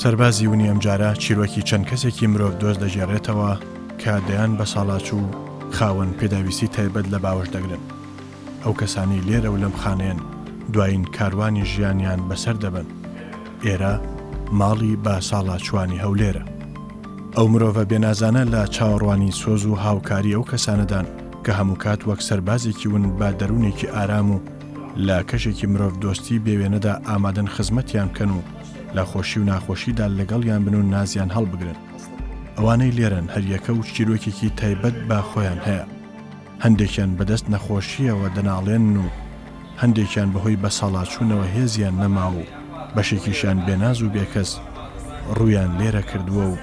سەربازی ونی ئەم جارە چیرۆکی چەند کەسێکی مرۆڤ دۆست دەژێڕێتەوە کە دەیان بە ساڵاچ و خاوەن پێداویستی تایبەت لە باوەش دەگرن. ئەو کەسانی لێرە و لەم خانەیەن دوایین کاروانی ژیانیان بەسەر دەبن. ئێرە ماڵی بە ساڵاچوانی هەولێرە. ئەو مرۆڤە بێنازانە لە چاوەڕوانی سۆز و هاوکاری ئەو کەسانەدان کە هەموو کات وەک سەربازێکی ون بە دەروونێکی ئارام و لە کەشێکی مرۆڤ دۆستی بێوێنەدا ئامادەن خزمەتیان بکەن و لە خۆشی و ناخۆشیدا لەگەڵیان بن و نازیان هەڵبگرن. ئەوانەی لێرن هەریەکە و چیرۆکێکی تایبەت با خۆیان هەیە. هەندێکیان بەدەست نەخۆشیەوە دەناڵێن و هەندێکیان بەهۆی بە ساڵاچوونەوە هێزیان نەما و بەشێکیشان بێناز و بێکەس ڕوویان لێرە کردووە و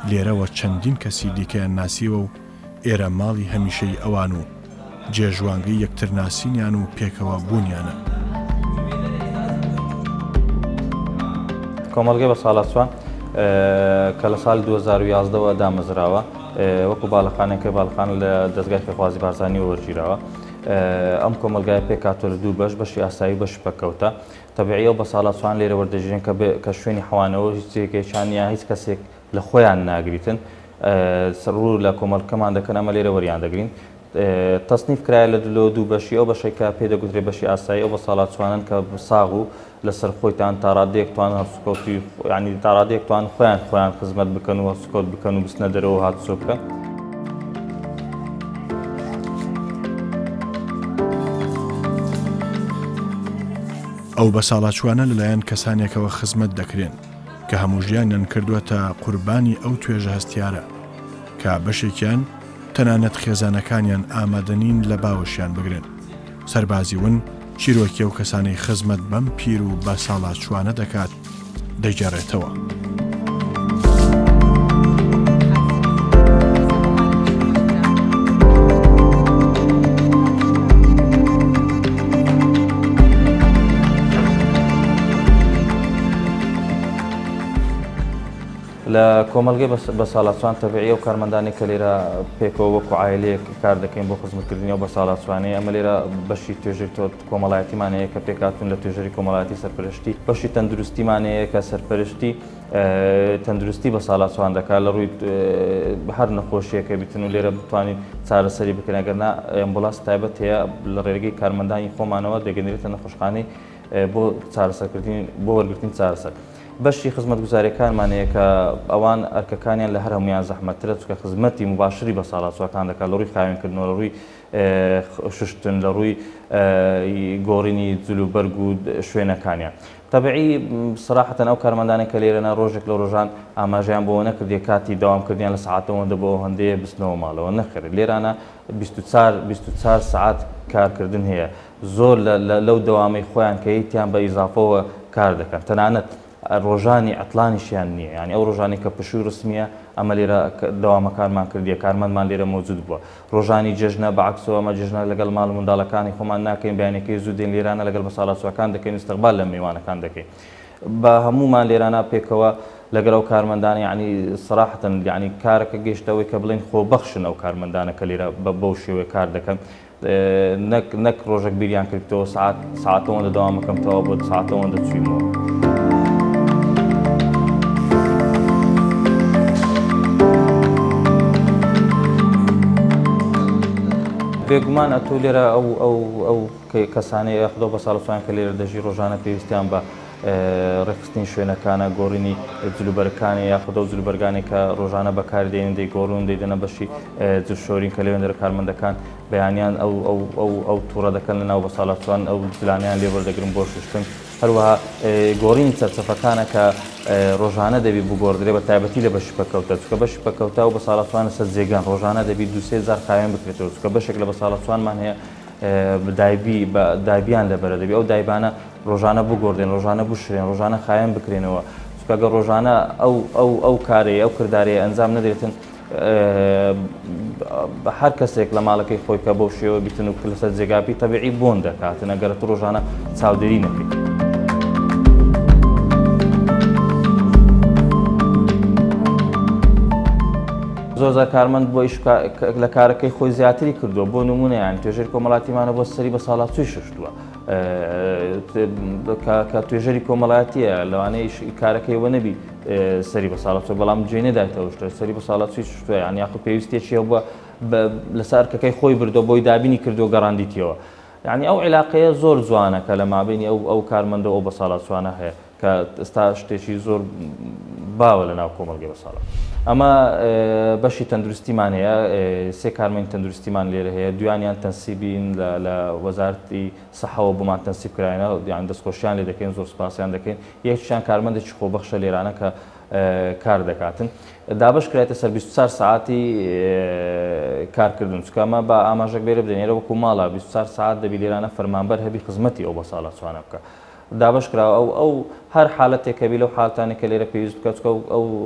لێرەوە چەندین کەسی دیکەیان ناسیوە و ئێرە ماڵی هەمیشەی ئەوان و جێژوانگەی یەکتر ناسینیان و پێکەوە بوونیانە. کۆمەڵگەی بە ساڵاچوان کە لە ساڵی 2011ەوە دامەزراوە وەکو باڵەخانێکی باڵخان لە دەستگای پێخوازی بارزانانی وەرگیراوە. ئەم کۆمەلگای پێکاتۆ لە دوو بەشی ئاسایی بەش پەکەوتە. تەبیعیە و بە ساڵاچوان لێرە وەردەژێن کە شوێنی حەوانەوە هیچ جێگەیشان یا هیچ کەسێک لە خۆیان ناگریتن ڕوو لە کۆمەڵگەمان دەکەن ئەمە لێرە وەریان دەگرین. تەسنیف کرایە لە دوو بەشی ئەو بەشێکە پێدەگوترێ بەشی ئاسایی ئەو بە ساڵاچوانن کە ساغ و لەسەر خۆیتان تا ڕادەیەکتوان هەڵسوکەوتی یعنی تا ڕادەیەکتوان خۆیان خزمەت بکەن و هەڵسوکەوت بکەن و بستنە دەرەوە هاتوچۆ بکەن. ئەو بە ساڵاچوانە لەلایەن کەسانێکەوە خزمەت دەکرێن کە هەموو ژیانیان کردووەتە قوربانی ئەو توێژە هەستیارە کە بەشێکیان تەنانەت خێزانەکانیان ئامادەنین لە باوەشیان بگرن. سەربازی ون چیرۆکی ئەو کەسانەی خزمەت بەم پیر و بە ساڵاچوانە دەکات دەیجێڕێتەوە. لە کۆمەلگەی بە ساڵاچوان تەبیعیە و کارمەندانی کە لێرە پێکەوە وەکو عایلەیەک کار دەکەین بۆ خزمەتکردنیەوە بە ساڵاچوانی ئەمە لێرە بەشی توێژەی کۆمەڵایەتیمانەیە کە پێکاتون لە توێژەری کۆمەڵایەتی سەرپەرشتی بەشی تەندروستیمانەیە کە سەرپەرشتی تەندروستی بە ساڵاچوان دەکات لە ڕووی هەر نەخۆشیەکە بیتن و لێرە بتوانین چارەسەری بکەن ئەگەرنا ئەمبوڵانس تایبەت هەیە لە ڕێگەی کارمەندانی خۆمانەوە دەگەنرێتە نەخۆشخانەی بۆ چارەسەرکردنی بۆ وەرگرتنی چارەسەر. بەشی خزمەت گوزاریەکانمانەیە کە ئەوان ئەرکەکانیان لە هەر هەمویان زەحمەتترە چکە خزمەتی مباشری بە ساڵاچوەکان دەکات لە ڕووی خاوێنکردنەوە لە ڕووی شوشتن لە ڕووی گۆڕینی جلوبەرگ و شوێنەکانیان. تەبیعی سراحەتەن ئەو کارمەندانێک کە لێرەنا ڕۆژێک لە ڕۆژان ئاماژیان بۆ نەکردێ کاتی داوامکردیان لە سەعاتەوەندە بۆ هەندەیە بستنەوە ماڵەوە نەخێت لێرانە 24 سعات کارکردن هەیە زۆر لەو دەوامەی خۆیان کە هیچیان بە ئیزافەوە کار دەکەن تەنانەت ڕۆژانی ئەتلانیشیان نییە ینی ئەو ڕۆژانی کە پشووی ڕسمیە ئەمە لێرە داوامەکانمان کردیە کارمەندمان لێرە مۆجود بووە ڕۆژانی جژنە بەعکسەوە ئەمە جژنە لەگەڵ ماڵ منداڵەکانی خۆمان ناکەین بەیانەکەی زوو دێن لێرانە لەگەڵ بە ساڵاچوەکان دەکەین استقبال لە میوانەکان دەکەین بە هەمومان لێرانە پێکەوە لەگەڵ ئەو کارمەندانی ینی سراحەتەن ینی کارەکە گەیشتەوەی کە بڵین خۆبەخشن ئەو کارمەندانە کە لێرە بەو شێوەیە کار دەکەن نەک ڕۆژێک بیریان کردەوە ساعاتەوەندە دەوامەکەمتەوە بۆ ساعاتەوەندە چوویمەوە. بێگومان ئەتۆ لێرە ئەو کەسانەی یاخودۆ بە ساڵاچوان کە لێرە دەژی ڕۆژانە پێویستیان بە ڕێخستنی شوێنەکانە گۆڕینی جلوبەرەکانی یاخودۆ و جلوبەرگانی کە ڕۆژانە بەکاردێنن دەیگۆڕون دەیدەنە بەشی جلشۆرین کە لەوێندەرە کارمەندەکان بەیانیان ئەو تووڕە دەکەن لەناو بە ساڵاچوان ئەو جلانیان لێوەردەگرن بۆ شوشتن هەروەها گۆڕینی چەرچەفەکانە کە ڕۆژانە دەبی بگۆڕدرێ بە تایبەتی لە بەشی پەکەوتە چکە بەشی پەکەوتە و بە ساڵاچوانە سەر جێگان ڕۆژانە دەبی 2-3 خاوێن بکرێتەوە چکە بەشێک لە بە ساڵاچوانمان هەیە دایبیان لەبەرە دەبی ئەو دایبانە ڕۆژانە بگۆڕدێن ڕۆژانە بشرێن ڕۆژانە خاوێن بکرێنەوە چکەگە ڕۆژانە ئەو کارەیە ئەو کردارەیە ئەنجام نەدرێتن هەر کەسێک لە ماڵەکەی خۆی کە بەو شێوە بیتن و لەسەر جێگاپی تەبیعی بۆن دەکاتن ئەگەرە ڕۆژانە چاودێری نەکەیت. زۆر کارمەند بۆ ئیش لە کارەکەی خۆی زیاتری کردووە بۆ نمونە یان توێژەری کۆمەڵاتیمانە بۆ سەری بە ساڵات چوی شوشتووە کە توێژەری کۆمەڵاتیە لەوانەیە کارەکەیەوە نەبی سەری بە ساڵات بەڵام جێ نەدایتەوە شتە سەری بە ساڵات چوی شوشتووە یان یاخود پێویستێکیە بووە لەسەر ئەرکەکەی خۆی بردو بۆی دابینی کردو گەڕاندیتەوە یعنی ئەو عیلاقەیە زۆر جوانە کە لە مابینی ئەو کارمەندە ئەو بە ساڵات چوانە هەیە کە ئێستا شتێکی زۆر باوە لە ناو کۆمەڵگەی بە ساڵات ئەمە بەشی تەندروستیمان هەیە سێ کارمەندی تەندروستیمان لێرە هەیە دویانیان تەنسیبین لە وەزارەتی سەحەوە بۆمان تەنسیب کراینە یان دەستخۆشیان لێ دەکەین زۆر سوپاسیان دەکەین یەکیان کارمەندێکی خۆبەخشە لێرانە کە کار دەکاتن دابش کرێتە سەر 24 ساعتی کارکردن چکەمە بە ئاماژەک بێرە بدەنێرە وەکو ماڵە 24 ساعت دەبی لێرانە فەرمانبەر هەبی خزمەتی ئەو بە ساڵات چوانە بکە دابش کراوە ئەو هەر حالەتێکەبی لەو حالتانێک کە لێرە پێویست بکە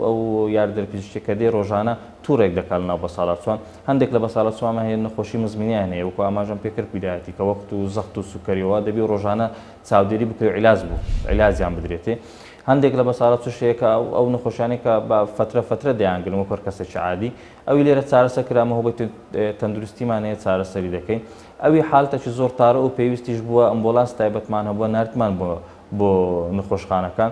ئەو یاردەرپزیشکێ کە دێ ڕۆژانە توورێک دەکات ناو بە ساڵات چوان هەندێک لە بە ساڵات چوانە هەیە نەخۆشی مزمینیان هەیە وەکو ئاماژەم پێکرد بیدایەتی کە وەخت و زەخت و سوکەریەوە دەبی ڕۆژانە چاودێری بکرێ عیلاج بوو عیلازیان بدرێتێ هەندێک لە بە ساڵات چشەیەکە ئەو نەخۆشیانەی کە بە فترە دەیانگرن وەکو کەسێکی عادی ئەوی لێرە چارەسەر کرامە هەبێت تەندروستیمان هەیە چارەسەری دەکەین ئەوی حالتێکی زۆر تارە و پێویستیش بووە ئەمبۆلانس تایبەتمان هەبووە نردمان بۆ نەخۆشخانەکان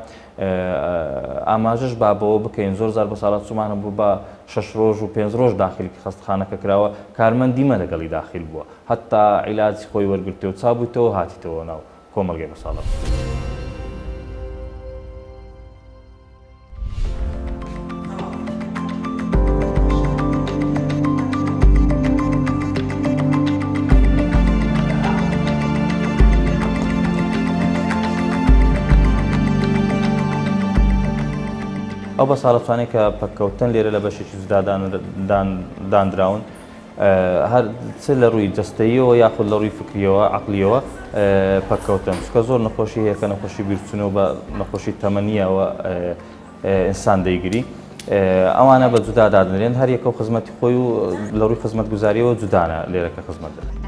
ئاماژش با بەوە بکەین زۆر زار بە ساڵات چوومان بوو بە 6 ڕۆژ و 5 ڕۆژ داخلی خەستخانەکە کراوە کارمەند دیمە لەگەڵی داخل بووە هەتا عیلاجی خۆی وەرگرتەوە چابوویتەوە هاتیتەوە ناو کۆمەڵگەی بە ساڵات ئەو بە ساڵەتوانێت کە پەککەوتن لێرە لە بەشێکی جودا دانراون هەر چ لە ڕووی جەستەییەوە یاخود لە ڕووی فکریەوە عەقلیەوە پەککەوتن چکە زۆر نەخۆشی هەیە کە نەخۆشی بیرچوونەوە بە نەخۆشی تەمەنیەوە ئینسان دەیگری ئەوانە بە جودا دادنرێن هەر یەکە و خزمەتی خۆی و لە ڕووی خزمەتگوزاریەوە جودانە لێرەکە خزمەت دەدەن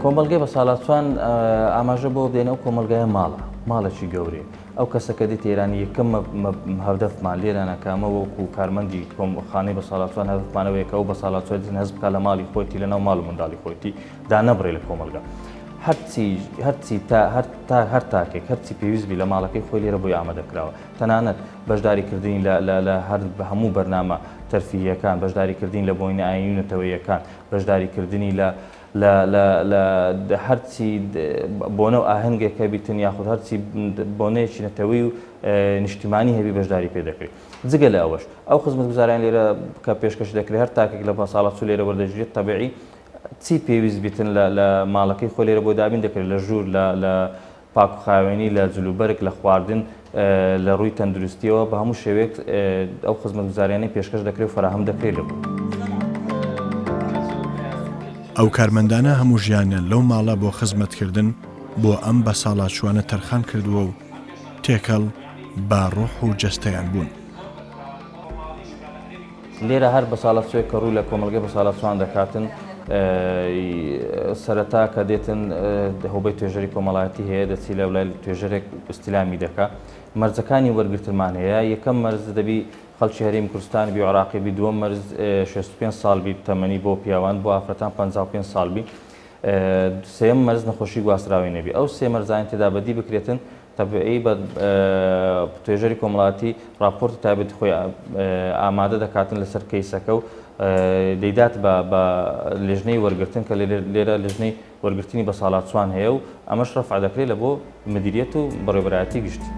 کۆمەڵگەی بە ساڵات چوان ئاماژە بۆ بدەین ئەو کۆمەڵگایە ماڵێکی گەورەیە ئەو کەسەکە دیت ئێرانی یەکەم هەودەفمان لێرانە کامە وەکو کارمەندی خانەی بە ساڵات چوان هەدفمانەوەیە کە ئەو بە ساڵات چوان هەست بکات لە ماڵی خۆیتی لەناو ماڵ و منداڵی خۆیتی دانەبڕێ لە کۆمەڵگا هەر تاکێک هەرچی پێویستبی لە ماڵەکەی خۆی لێرە بۆی ئامادەکراوە تەنانەت بەشداریکردنی لە هەموو بەرنامە تەرفیهیەکان بەشداریکردین لە بۆینە ئاینونەتەوەیەکان بەشداریکردنی لە هەرچی بۆنە و ئاهەنگێکە بیتن یاخود هەرچی بۆنەیەکی نەتەوەی و نیشتیمانی هەبی بەشداری پێ دەکرێت جگە لە ئەوەش ئەو خزمەتگوزاریان لێرە کە پێشکەش دەکرێت هەر تاکێک لە بە ساڵات چوو لێرە وەردەژێت تەبیعی چی پێویست بیتن لە ماڵەکەی خۆ لێرە بۆ دابین دەکرێت لە ژوور لە پاک و خاوێنی لە جلوبەرگ لە خواردن لە ڕووی تەندروستیەوە بە هەموو شێوەیەک ئەو خزمەتگوزاریانەی پێشکەش دەکرێت و فراهم دەکرێت لەبوو ئەو کارمەندانە هەموو ژیانیان لەو ماڵە بۆ خزمەتکردن بۆ ئەم بە ساڵات چوانە تەرخان کردووە و تێکەڵ با ڕۆح و جەستەیان بوون لێرە هەر بە ساڵات چوێک کە ڕووی لە کۆمەڵگەی بە ساڵات چوان دەکاتن سەرەتا کە دێتن هۆبەی توێژەری کۆمەڵایەتی هەیە دەچی لە وڵای توێژەرێک ئیستیلامی دەکات مەرجەکانی وەرگرتمان هەیە یەکەم مەرج دەبی خەڵکی هەرێمی کوردستان بی عێراقی بی دووەم مەرج 65 ساڵ بی تەمەنی بۆ پیاوان بۆ ئافرەتان 55 ساڵ بی سێم مەرج نەخۆشی گواستراوی نەبی ئەو سێ مەرجان تێدا بەدی بکرێتن تەبیعی بە توێژەری کۆمەڵایەتی راپۆرتی تایبەتی خۆی ئامادە دەکاتن لەسەر کەیسەکە و دەیدات بە لێژنەی وەرگرتن کە لێرە لێژنەی وەرگرتنی بە ساڵات چوان هەیە و ئەمەش ڕەفع دەکرێت لە بۆ مدیریەت و بەڕێوەبەرایەتی گشتی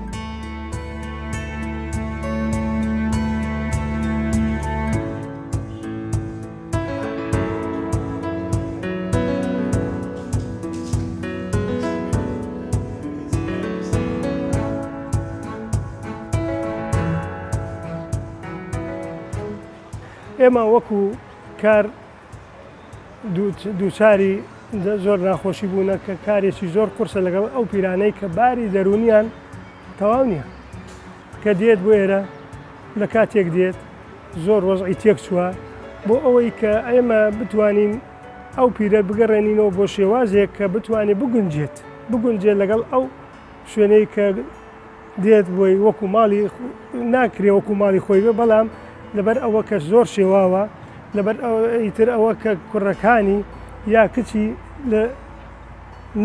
ئێمە وەکو کار دووچاری زۆر ناخۆشی بوونە کە کارێکی زۆر قورسە لەگەڵ ئەو پیرانەی کە باری دەرونیان تەواو نییە کە دێت بۆ ئێرە لە کاتێک دێت زۆر وەزعی تێک چووە بۆ ئەوەی کە ئێمە بتوانین ئەو پیرە بگەڕێنینەوە بۆ شێوازێک کە بتوانێت بگونجێت لەگەڵ ئەو شوێنەی کە دێت بۆی وەکو ماڵی ناکرێ وەکو ماڵی خۆی بێ بەڵام لەبەر ئەوە کە زۆر شێواوە لەبەر ئیتر ئەوە کە کوڕەکانی یا کچی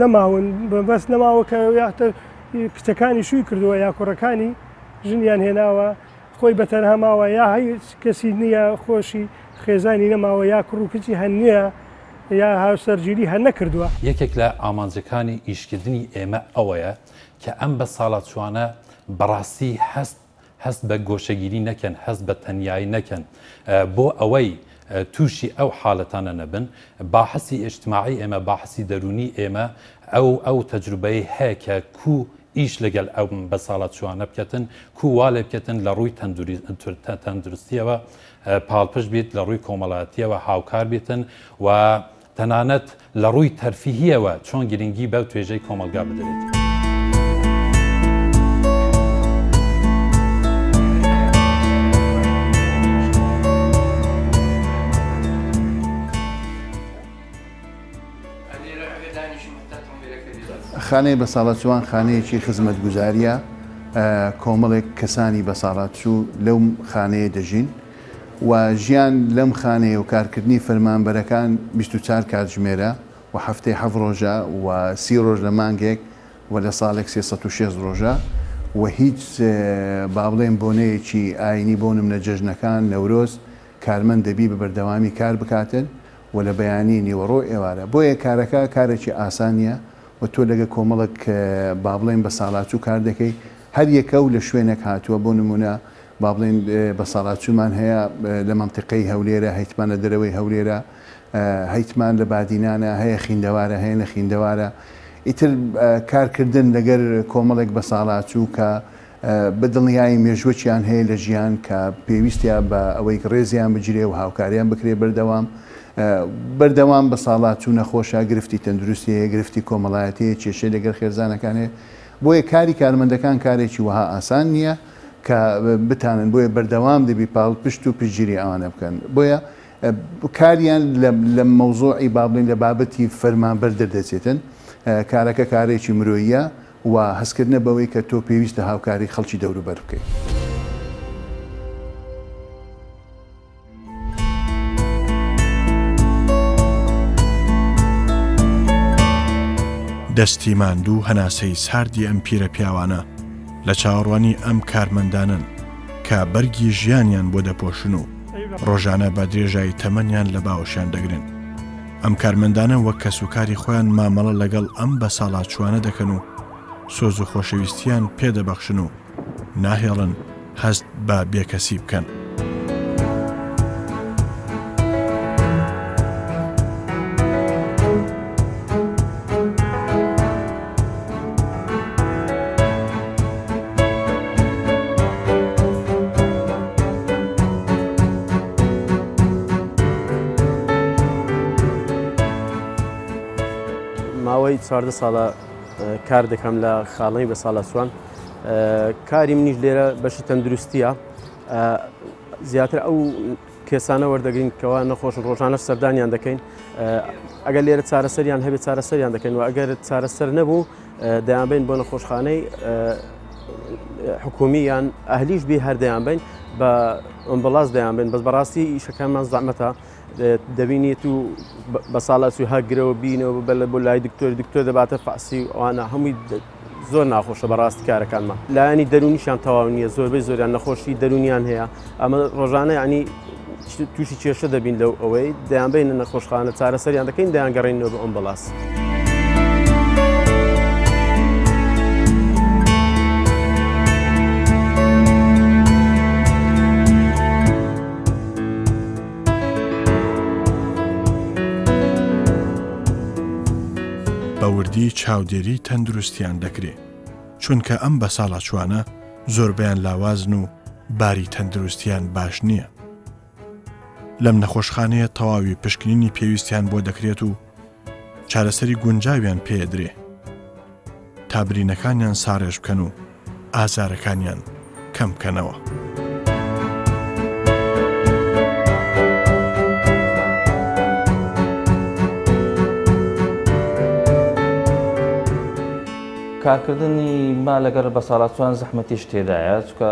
نەماون بەس نەماوە کە یاختە کچەکانی شووی کردووە یا کوڕەکانی ژنیان هێناوە خۆی بەتەنها ماوە یا هیچ کەسی نییە خۆشی خێزانی نەماوە یا کوڕ و کچی هەن نییە یا هاوسەرگیری هەر نەکردووە. یەکێک لە ئامانجەکانی ئیشکردنی ئێمە ئەوەیە کە ئەم بە ساڵات چوانە بەڕاستی هەست بە گۆشەگیری نەکەن، هەست بە تەنیایی نەکەن بۆ ئەوەی تووشی ئەو حاڵەتانە نەبن. باحسی ئیجتیماعی ئێمە باحسی دەرونی ئێمە ئەو تەجروبەی هەیە کە کو ئیش لەگەڵ ئەو بە ساڵات چوانە بکەتن، کو وا لێ بکەتن لە ڕووی تەندروستیەوە پاڵپشت بیت، لە ڕووی کۆمەڵایەتیەوە هاوکار بێتن و تەنانەت لە ڕووی تەرفیهیەوە چۆن گرنگی بەو توێژەی کۆمەلگا بدرێت. خانەی بە ساڵات چوان خانەیەکی خزمەت گوزاریە، کۆمەڵێک کەسانی بە ساڵات چوو لەو خانەیە دەژین و ژیان لەم خانەیە و کارکردنی فەرمانبەرەکان 24 کاتژمێرە و هەفتەی 7 ڕۆژە و 30 ڕۆژ لە مانگێک و لە ساڵێک 306 ڕۆژە و هیچ با بڵێن بۆنەیەکی ئاینی بۆ نمونە جەژنەکان نەورۆز کارمەند دەبی بە بەردەوامی کار بکاتن و لە بەیانی نیوەڕۆ ئێوارە. بۆیە کارەکە کارێکی ئاسانیە و تۆ لەگە کۆمەڵک با بڵێن بە ساڵاتچوو کار دەکەی. هەر یەکە و لە شوێنێک هاتووە بۆ نمونە با بڵێن بە ساڵاتچوومان هەیە لە مەنتیقەی هەولێرە، هەیتمان لە دەرەوەی هەولێرە، هەیتمان لە بادینانە، هەیە خیندەوارە، هەیە لە خیندەوارە. ئیتر کارکردن لەگەر کۆمەڵێک بە ساڵاتچوو کە بەدڵنیایی مێژوەچیان هەیە لە ژیان کە پێویستیان بە ئەوەی ڕێزیان بگیرێ و هاوکاریان بکرێ بەردەوام بە ساڵاتچوو نەخۆشە، گرفتی تەندروستیە، گرفتی کۆمەڵایەتەیە، کێشەی لەگەر خێزانەکانێ. بۆیە کاری کارمەندەکان کارێکی وەها ئاسان نییە کە بتانن، بۆیە بەردەوام دەبی پاڵپشت و پشتگیری ئەوانە بکەن. بۆیە کاریان لە مەوزوعی با بڵێن لە بابەتی فەرمانبەر دەردەچێتن. کارەکە کارێکی مرۆییە و هەستکردنە بەوەی کە تۆ پێویستە هاوکاری خەڵکی دەوروبەر بکەیت. دەستی ماندوو هەناسەی ساردی ئەم پیرە پیاوانە لە چاوەڕوانی ئەم کارمەندانن کە بەرگی ژیانیان بۆ دەپۆشن و ڕۆژانە بە درێژایی تەمەنیان لە باوەشیان دەگرن. ئەم کارمەندانە وەک کەسوکاری خۆیان مامەڵە لەگەڵ ئەم بە ساڵاتچوانە دەکەن و سۆز و خۆشەویستیان پێدەبەخشن و ناهێڵن هەست بە بێکەسی بکەن. ماوەی 14 ساڵە کار دەکەم لە خاڵەی بە ساڵاتچوان. کاری منیش لێرە بەشی تەندروستیە. زیاتر ئەو کێسانە وەردەگرین کەوا نەخۆشن ڕۆژانەش سەردانیان دەکەین. ئەگەر لێرە چارەسەریان هەبێت چارەسەریان دەکەین و ئەگەر چارەسەر نەبوو دەیانبین بۆ نەخۆشخانەی حکومی یان ئەهلیش بێ هەر دەیانبین بە ئەمبڵاس دەیانبین. بەس بەڕاستی ئیشەکانمان زەحمەتە. دەبینێت و بە ساڵاتچوو هەگرەوە بینەوە بۆ لای دکتۆر دەباتە فاسی ئەوانە هەمووی زۆر ناخۆشە بەڕاستی کارەکانمان. لایەنی دەرونیشان تەواو نییە، زۆربەی زۆریان نەخۆشی دەرونیان هەیە. ئەمە ڕۆژانە ینی تووشی کێشە دەبین لەو ئەوەی دەیانبینە نەخۆشخانە چارەسەریان دەکەین دەیانگەڕێنەوە بە ئەمبڵاس. بەوردی چاودێری تەندروستیان دەکرێت چونکە ئەم بە ساڵاتچوانە زۆربیان لاوازن و باری تەندروستیان باش نییە. لەم نەخۆشخانەیە تەواوی پشکنینی پێویستیان بۆ دەکرێت و چارەسەری گونجاویان پێدرێ تا برینەکانیان ساڕێژ بکەن و ئازارەکانیان کەم بکەنەوە. کارکردنی ما لەگەر بە ساڵاتوان زەحمەتیش تێدایە چکە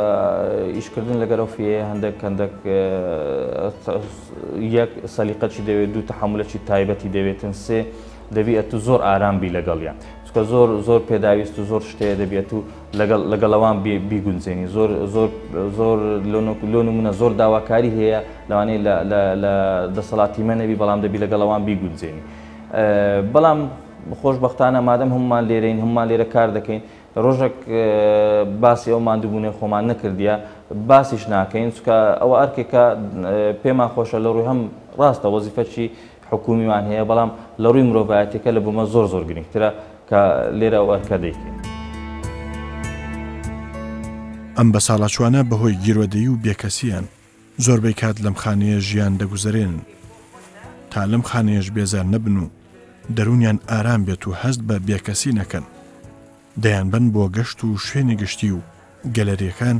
ئیشکردن لەگەر ئەو فێ هەندێک یەک سەلیقەتی دەوێت دوو تەحملەکی تایبەتی دەوێتن سێ دەبێت و زۆر ئارام بی لەگەڵیان چکە زۆر پێداویست و زۆر شتەیە دەبێت و لەگەڵەوان بیگونجێنی زۆر لۆ نمونە زۆر داواکاری هەیە لەوانەیە لە دەسەڵاتی مەنەبی بەڵام دەبی لەگەڵەوان بیگونجێنی بەڵام خۆشبەختانە مادەم هەمومان لێرەین هەمومان لێرە کار دەکەین ڕۆژێک باسی ئەو ماندووبوونەی خۆمان نەکردیە باسیش ناکەین چکە ئەوە ئەرکێکە پێمان خۆشە لە ڕووی هەم ڕاستە وەزیفەتی حکومیمان هەیە بەڵام لە ڕووی مرۆڤایەتێکە لە بوومە زۆر گرنگترە کە لێرە ئەو ئەرکە دەیکەین. ئەم بە ساڵاچوانە بەهۆی گیرۆدەیی و بێکەسییان زۆربەی کات لەم خانەیە ژیان دەگوزارێنن تا لەم خانەیەش بێزار نەبن و دەرونیان ئارام بێت و هەست بە بێکەسی نەکەن دەیانبەن بۆ گەشت و شوێنی گشتی و گەلەریەکان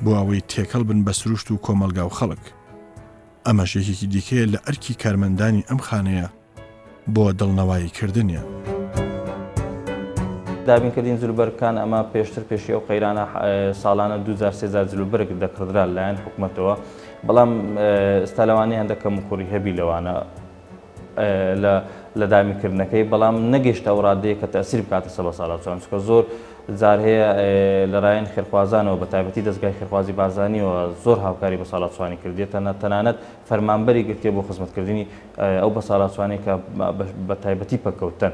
بۆ ئەوەی تێکەڵ بن بە سروشت و کۆمەلگا و خەڵک ئەمەش یەکێکی دیکەیە لە ئەرکی کارمەندانی ئەم خانەیە بۆ دڵنەواییکردنیان. دابینکردین جلوبەرەکان ئەمە پێشتر پێشی ئەو قەیرانە ساڵانە 2000 جلوبەرێک دەکردرا لەلایەن حکوومەتەوە بەڵام ئێستا لەوانەیە هەندێک کەموکوڕی هەبی لەوانە لە دامینکردنەکەی بەڵام نەگەیشتە ئەو ڕادەیە کە تەسیر بکاتە سە بە ساڵاتوان چکە زۆر جار هەیە لەلایەن خێرخوازانەوە بە تایبەتی دەستگای خێرخوازی بارزانیەوە زۆر هاوکاری بە ساڵاتوانی کردێتە تەنانەت فەرمانبەری گرتێ بۆ خزمەتکردنی ئەو بە ساڵاتوانی کە بە تایبەتی پەکەوتن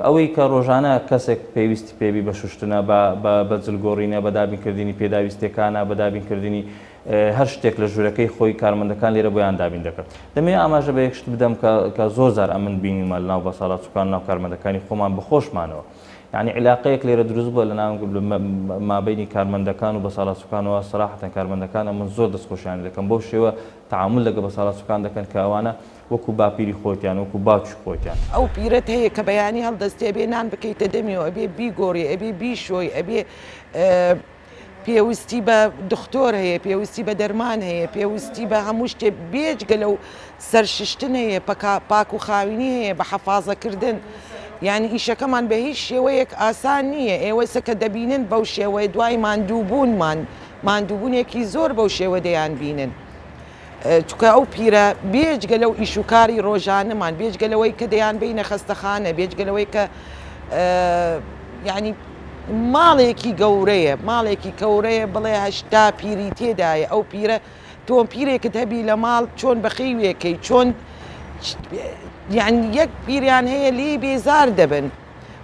ئەوەی کە ڕۆژانە کەسێک پێویستی پێوی بە شوشتنە بە جلگۆڕینە بە دابینکردنی پێداویستەکانە بە دابینکردنی هەر شتێک لە ژوورەکەی خۆی کارمەندەکان لێرە بۆیان دابین دەکرد دەمێ ئاماژە بە یەکشت بدەم کە زۆر جار ئەمن بینیمە لەناو بە ساڵاتچووکان ناو کارمەندەکانی خۆمان بخۆشمانەوە یعنی علاقەیەک لێرە دروست بووە لە مابینی کارمەندەکان و بە ساڵاتچووکانەوە سەراحەتەن کارمەندەکانە من زۆر دەستخۆشیان دەکەم بۆ شێوە تعامل لەگە بە ساڵاتچووکان دەکەن کە ئەوانە وەکو باپیری خۆتیان وەکو باوکی خۆتیان ئەو پیرەت هەیە کە بەیانی هەڵدەستێ بێ نان بکەیتە دەمیەوە ئەبێ بیگۆڕی ئەبێ بیشۆی ئەبێ پێویستی بە دکتۆر هەیە پێویستی بە دەرمان هەیە پێویستی بە هەموو شتێ بێجگە لەو سەرشتن هەیە پاک و خاوینی هەیە بە حەفازەکردن یعنی ئیشەکەمان بە هیچ شێوەیەک ئاسان نییە ئێوە سەکە دەبینن بەو شێوەیە دوای ماندووبوونێکی زۆر بەو شێوە دەیان بینن چکە ئەو پیرە بێجگە لەو ئیشوکاری ڕۆژانەمان بێجگە لەوەی کە دەیان بینە خەستەخانە بێجگە لەوەی کە یعنی ماڵێکی گەورەیە ماڵێکی کەورەیە بڵێ هەشتا پیری تێدایە ئەو پیرە تۆم پیرێکت هەبی لە ماڵ چۆن بەخیوێکەی چۆن یعنی یەک پیریان هەیە لی بێزار دەبن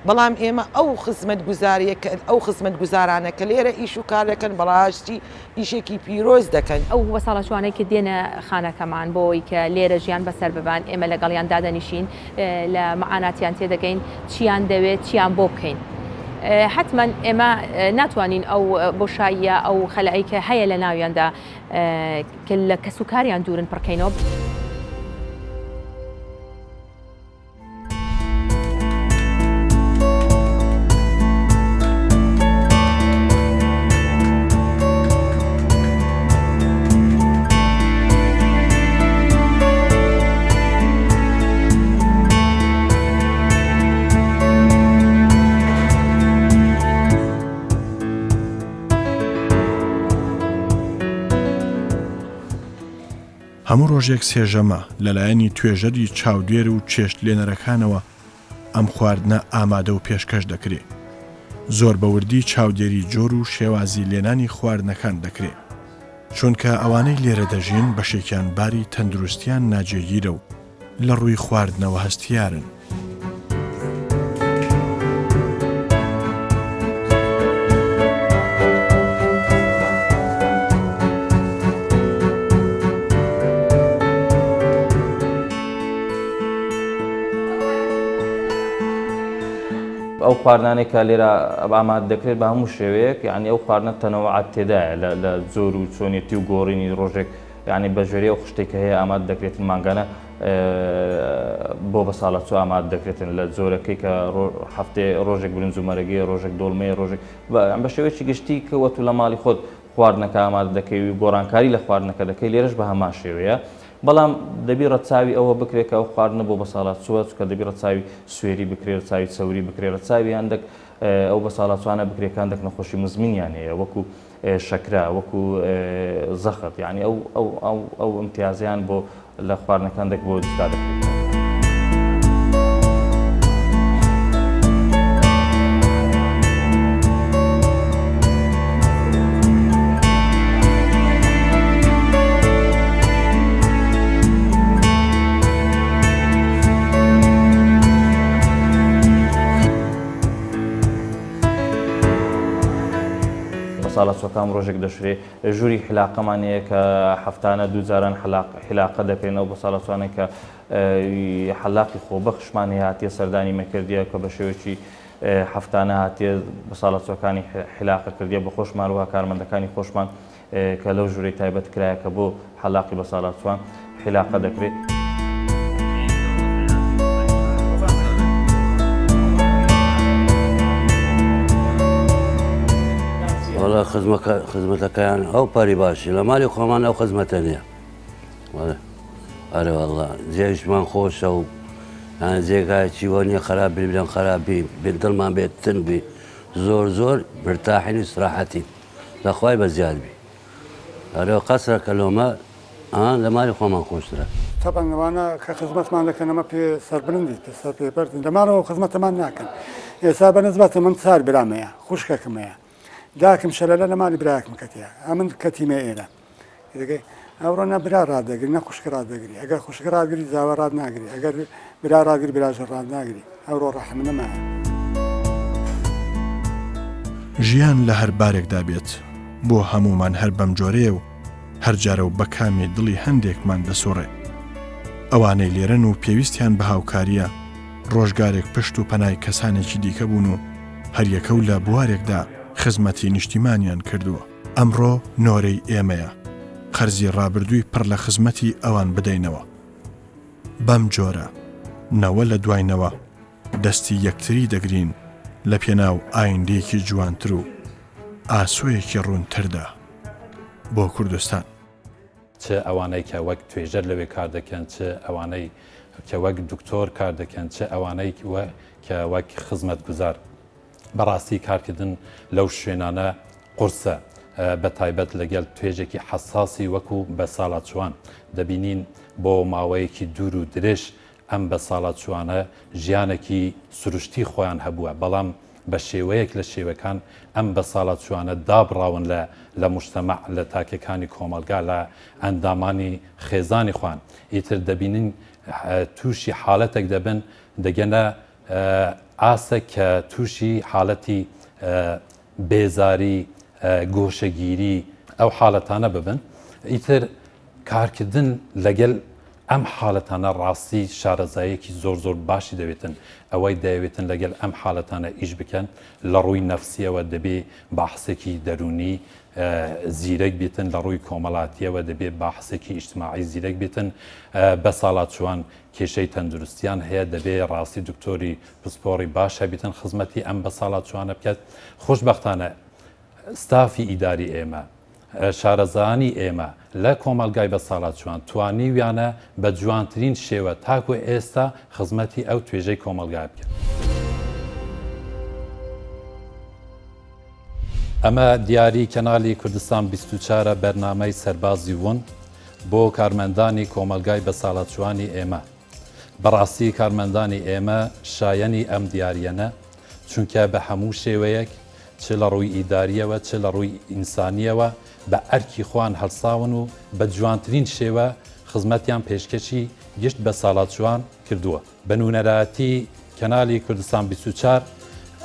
بەڵام ئێمە ئەو خزمەت گوزارانە کە لێرە ئیش و کار دەکەن بەڕاستی ئیشێکی پیرۆز دەکەن ئەو وە ساڵاتچوانەی کە دێنە خانەکەمان بۆی کە لێرە ژیان بەسەر ببان ئێمە لەگەڵیان دادەنیشین لە مەعاناتیان تێدەگەین چیان دەوێت چیان بۆ بکەین حتما ئێمە ناتوانین ئەو بۆشاییە ئەو خەلایی کە هەیە لە ناویاندا کە لە کەسوکاریان دوورن پڕکەینەوە هەموو ڕۆژێک سێژەمە لەلایەنی توێژەری چاودێر و چێشت لێنەرەکانەوە ئەم خواردنە ئامادە و پێشکەش دەکرێت. زۆر بەوردی چاودێری جۆر و شێوازی لێنانی خواردنەکان دەکرێت. چونکە ئەوانەی لێرە دەژین بەشێکیان باری تەندروستیان ناجێگیرە و لە ڕووی خواردنەوە هەستیارن. ئەو خواردانێک کە لێرە ئامادە دەکرێت بە هەموو شێوەیەک یعنی ئەو خواردنە تەنەوعات تێدایە لە زۆر و چۆنیەتی و گۆڕینی ڕۆژێک یعنی بەژێری ئەو خشتێک کە هەیە ئامادە دەکرێتن مانگانە بۆ بە ساڵاتچوو ئامادە دەکرێتن لە زۆرەکەی کە هەفتێ ڕۆژێک برنج و مەرەگەی ڕۆژێک دۆڵمەیە ڕۆژێک بە شێوەیەکی گشتی کەوەت و لە ماڵی خۆت خواردنەکە ئامادە دەکەی و گۆڕانکاری لە خواردنەکە دەکەی لێرەش بە هەمان شێوەیە بەڵام دەبی ڕەتچاوی ئەوە بکرێت کە ئەو خواردنە بۆ بە ساڵاتچووە چکە دەبی ڕەتچاوی سوێری بکرێت ڕەتچاوی چەوری بکرێت ڕەتچاوی هەندێک ئەو بە ساڵاتوانە بکرێکان دەک نەخۆشی مزمینیان هەیە وەکو شەکرا وەکو زەخت یعنی ئەو امتیازیان بۆ لە خواردنەکان دەک بۆ جودا دەکرێت. ساڵاتچۆکان ڕۆژێک دەشرێ ژووری حلاقەمانەیە کە هەفتانە دووجاران حلاقە دەکەینەوە بە ساڵاتوانێک کە حەلاقی خۆبەخشمان هەیە هاتیە سەردانی مەکردیە کە بە شێوەیەکی هەفتانە هاتیە بە ساڵاتچۆکانی حلاقە کردیە بە خۆشمان وە کارمەندەکانی خۆشمان کە لەو ژوورەی تایبەت کرایە کە بۆ حەلاقی بە ساڵاتچوان حلاقە دەکرێت. والله خزمەتەکەیان ئەو پەری باشی لە مالی خۆمان ئەو خزمەتە نییە ئەرێ والله جێژمان خۆشە و جێگایکی وە نییە خراپی برێن خراپی دڵمان بێت تنبی زۆر مرتاحین استراحەتی لەخوای بە زیاد بی ئەرێ قەسرە کەلۆمە لە مالی خۆمان خۆشترە. طبعا ئەوانە کە خزمەتمان دەکەن ئەمە پێ سەربرندی سەر پێبەردن دەمانەوە خزمەتەمان ناکەن ئێستا بەنسبەتە من چار برامەیە خوشکەکەمەیە داکم شەلەلە لە مالی براکم کەتیە ئەمن کەتیمە ئێرە دەگەی ئەوڕۆ نە برا ڕادەگری نە خوشک ڕادەگری ئەگەر خوشک ڕادگری زاوە ڕاد ناگری ئەگەر برا ڕادگری براژە ڕاد ناگری ئەوڕۆ ڕەحم نەمایە. ژیان لە هەر بارێکدا بێت بۆ هەمومان هەر بەم جۆرەیە و هەر جارە و بە کامی دڵی هەندێکمان دەسوڕێ ئەوانەی لێرەن و پێویستیان بە هاوکاریە ڕۆژگارێک پشت و پەنای کەسانێکی دیکە بوون و هەریەکە و لە بوارێکدا خزمەتی نیشتیمانیان کردووە. ئەمڕۆ نۆرەی ئێمەیە قەرزی ڕابردووی پڕ لە خزمەتی ئەوان بدەینەوە. بەم جۆرە نەوە لە دوایینەوە دەستی یەکتری دەگرین لە پێناو ئایندەیەکی جوانتر و ئاسوویەکی ڕوونتردا بۆ کوردستان. چ ئەوانەی کە وەک توێژەر لەوێ کار دەکەن چ ئەوانەی کە وەک دکتۆر کار دەکەن چ ئەوانەی کە وەک خزمەت گوزار بەڕاستی کارکردن لەو شوێنانە قورسە بە تایبەت لەگەڵ توێژێکی حەساسی وەکو بە ساڵاتچوان دەبینین بۆ ماوەیەکی دوور و درێژ ئەم بە ساڵاتچوانە ژیانێکی سروشتی خۆیان هەبووە بەڵام بە شێوەیەک لە شێوەکان ئەم بە ساڵاتچوانە دابڕاون لە مجتەمع لە تاکەکانی کۆمەلگا لە ئەندامانی خێزانی خوان ئیتر دەبینین تووشی حاڵەتێک دەبن دەگەنە ئاسە کە تووشی حاڵەتی بێزاری گۆشەگیری ئەو حاڵەتانە ببن ئیتر کارکردن لەگەل ئەم حاڵەتانە ڕاستی شارەزایەکی زۆر باشی دەوێتن ئەوەی دەیەوێتن لەگەل ئەم حاڵەتانە ئیش بکەن لە ڕووی نەفسیەوە دەبێ بەحسێکی دەرونی زیرەک بێتن لە ڕووی کۆمەڵاتیەوە دەبێت بەحسێکی ئیجتماعی زیرەک بێتن بە ساڵاتچوان کێشەی تەندروستیان هەیە دەبێت ڕاستی دکتۆری پسپۆڕی باشە بێتن خزمەتی ئەم بە ساڵاتچوانە بکات خۆشبەختانە ستافی ئیداری ئێمە شارەزانی ئێمە لە کۆمەلگای بە ساڵاتچوان توانیویانە بە جوانترین شێوە تاکو ئێستا خزمەتی ئەو توێژەی کۆمەلگای بکەن. ئەمە دیاری کەنالی کوردستان 24 بەرنامەی سەربازی ون بۆ کارمەندانی کۆمەلگای بە ساڵاتچوانی ئێمە. بەڕاستی کارمەندانی ئێمە شایەنی ئەم دیارەنە چونکە بە هەموو شێوەیەک چ لە ڕووی ئیداریەوە چ لە ڕووی ئینسانیەوە بە ئەرکی خوان هەڵساون و بە جوانترین شێوە خزمەتیان پێشکەشی گشت بە ساڵاتچوان کردووە. بە نوونەرایەتی کەنالی کوردستان 24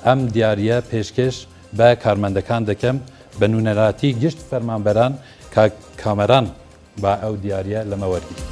ئەم دیارە پێشکەش بە کارمەندەکان دەکەم بە نوونەرایەتی گشت فەرمانبەران کامەران با ئەو دیارە لەمە وەرگیت.